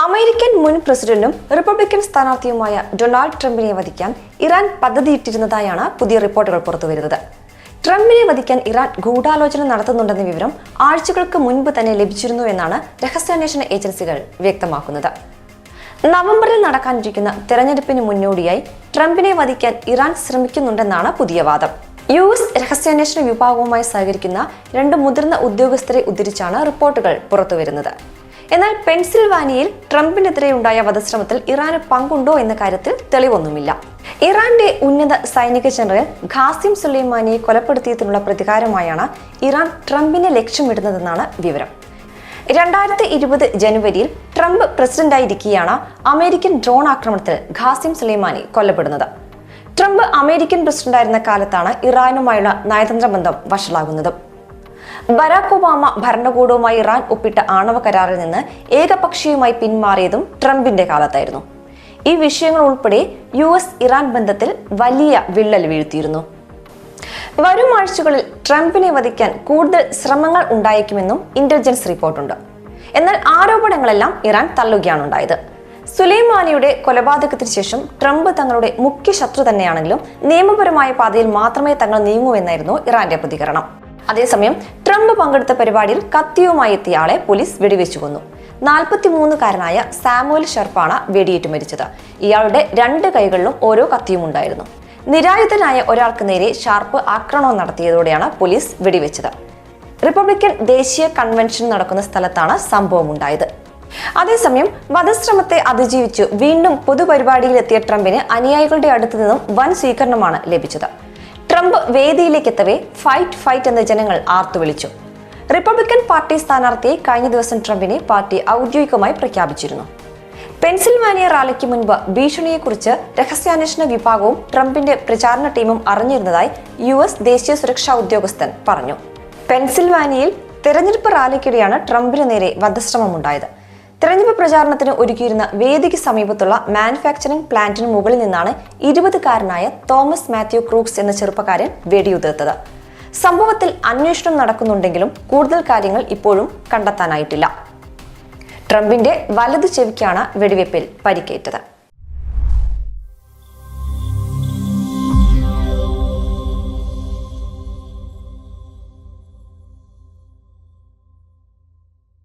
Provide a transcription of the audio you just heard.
American മുൻ പ്രസിഡന്റും Republican സ്ഥാനാർത്ഥിയുമായ Donald ട്രംപിനെ വധിക്കാൻ ഇറാൻ പദ്ധതിയിട്ടിരുന്നതായാണ് പുതിയ റിപ്പോർട്ടുകൾ പുറത്തുവരുന്നത്. ട്രംപിനെ വധിക്കാൻ ഇറാൻ ഗൂഢാലോചന നടത്തുന്നുണ്ടെന്ന വിവരം ആഴ്ചകൾക്ക് മുൻപ് തന്നെ ലഭിച്ചിരുന്നു എന്നാണ് രഹസ്യാന്വേഷണ ഏജൻസികൾ വ്യക്തമാക്കുന്നത്. നവംബറിൽ നടക്കാനിരിക്കുന്ന തെരഞ്ഞെടുപ്പിന് മുന്നോടിയായി ട്രംപിനെ വധിക്കാൻ ഇറാൻ ശ്രമിക്കുന്നുണ്ടെന്നാണ് പുതിയ വാദം. US രഹസ്യാന്വേഷണ വിഭാഗവുമായി സഹകരിക്കുന്ന 2 മുതിർന്ന ഉദ്യോഗസ്ഥരെ ഉദ്ധരിച്ചാണ് റിപ്പോർട്ടുകൾ പുറത്തുവരുന്നത്. എന്നാൽ പെൻസിൽവാനിയയിൽ ട്രംപിനെതിരെയുണ്ടായ വധശ്രമത്തിൽ ഇറാന് പങ്കുണ്ടോ എന്ന കാര്യത്തിൽ തെളിവൊന്നുമില്ല. ഇറാന്റെ ഉന്നത സൈനിക ജനറൽ ഖാസിം സുലൈമാനിയെ കൊലപ്പെടുത്തിയതിനുള്ള പ്രതികാരമായാണ് ഇറാൻ ട്രംപിനെ ലക്ഷ്യമിടുന്നതെന്നാണ് വിവരം. 2020 ജനുവരിയിൽ ട്രംപ് പ്രസിഡന്റായിരിക്കെയാണ് അമേരിക്കൻ ഡ്രോൺ ആക്രമണത്തിൽ ഖാസിം സുലൈമാനി കൊല്ലപ്പെടുന്നത്. ട്രംപ് അമേരിക്കൻ പ്രസിഡന്റായിരുന്ന കാലത്താണ് ഇറാനുമായുള്ള നയതന്ത്ര ബന്ധം വഷളാകുന്നത്. ബരാക് ഒബാമ ഭരണകൂടവുമായി ഇറാൻ ഒപ്പിട്ട ആണവ കരാറിൽ നിന്ന് ഏകപക്ഷീയമായി പിന്മാറിയതും ട്രംപിന്റെ കാലത്തായിരുന്നു. ഈ വിഷയങ്ങൾ ഉൾപ്പെടെ US ഇറാൻ ബന്ധത്തിൽ വലിയ വിള്ളൽ വീഴ്ത്തിയിരുന്നു. വരും ആഴ്ചകളിൽ ട്രംപിനെ വധിക്കാൻ കൂടുതൽ ശ്രമങ്ങൾ ഉണ്ടായേക്കുമെന്നും ഇന്റലിജൻസ് റിപ്പോർട്ടുണ്ട്. എന്നാൽ ആരോപണങ്ങളെല്ലാം ഇറാൻ തള്ളുകയാണ് ഉണ്ടായത്. സുലൈമാനിയുടെ കൊലപാതകത്തിന് ശേഷം ട്രംപ് തങ്ങളുടെ മുഖ്യ ശത്രു തന്നെയാണെങ്കിലും നിയമപരമായ പാതയിൽ മാത്രമേ തങ്ങൾ നീങ്ങൂ എന്നായിരുന്നു ഇറാന്റെ പ്രതികരണം. അതേസമയം ട്രംപ് പങ്കെടുത്ത പരിപാടിയിൽ കത്തിയുമായി എത്തിയ ആളെ പോലീസ് വെടിവെച്ചു കൊന്നു. 43-കാരനായ സാമുവൽ ഷെർപ്പാണ് വെടിയേറ്റ് മരിച്ചത്. ഇയാളുടെ 2 കൈകളിലും ഓരോ കത്തിയും ഉണ്ടായിരുന്നു. നിരായുധനായ ഒരാൾക്ക് നേരെ ഷാർപ്പ് ആക്രമണം നടത്തിയതോടെയാണ് പോലീസ് വെടിവെച്ചത്. റിപ്പബ്ലിക്കൻ ദേശീയ കൺവെൻഷൻ നടക്കുന്ന സ്ഥലത്താണ് സംഭവം ഉണ്ടായത്. അതേസമയം വധശ്രമത്തെ അതിജീവിച്ചു വീണ്ടും പൊതുപരിപാടിയിലെത്തിയ ട്രംപിന് അനുയായികളുടെ അടുത്തു നിന്നും വൻ സ്വീകരണമാണ് ലഭിച്ചത്. ട്രംപ് വേദിയിലേക്ക് എത്തവേ ഫൈറ്റ് എന്ന ജനങ്ങൾ ആർത്തുവിളിച്ചു. റിപ്പബ്ലിക്കൻ പാർട്ടി സ്ഥാനാർത്ഥിയെ കഴിഞ്ഞ ദിവസം ട്രംപിനെ പാർട്ടി ഔദ്യോഗികമായി പ്രഖ്യാപിച്ചിരുന്നു. പെൻസിൽവാനിയ റാലിക്ക് മുൻപ് ഭീഷണിയെക്കുറിച്ച് രഹസ്യാന്വേഷണ വിഭാഗവും ട്രംപിന്റെ പ്രചാരണ ടീമും അറിഞ്ഞിരുന്നതായി US ദേശീയ സുരക്ഷാ ഉദ്യോഗസ്ഥൻ പറഞ്ഞു. പെൻസിൽവാനിയയിൽ തെരഞ്ഞെടുപ്പ് റാലിക്കിടെയാണ് ട്രംപിന് നേരെ വധശ്രമമുണ്ടായത്. തെരഞ്ഞെടുപ്പ് പ്രചാരണത്തിന് ഒരുക്കിയിരുന്ന വേദിക്ക് സമീപത്തുള്ള മാനുഫാക്ചറിംഗ് പ്ലാന്റിന് മുകളിൽ നിന്നാണ് 20-കാരനായ തോമസ് മാത്യു ക്രൂക്സ് എന്ന ചെറുപ്പക്കാരൻ വെടിയുതിർത്തത്. സംഭവത്തിൽ അന്വേഷണം നടക്കുന്നുണ്ടെങ്കിലും കൂടുതൽ കാര്യങ്ങൾ ഇപ്പോഴും കണ്ടെത്താനായിട്ടില്ല. ട്രംപിന്റെ വലതു ചെവിക്കാണ് വെടിവെപ്പിൽ പരിക്കേറ്റത്.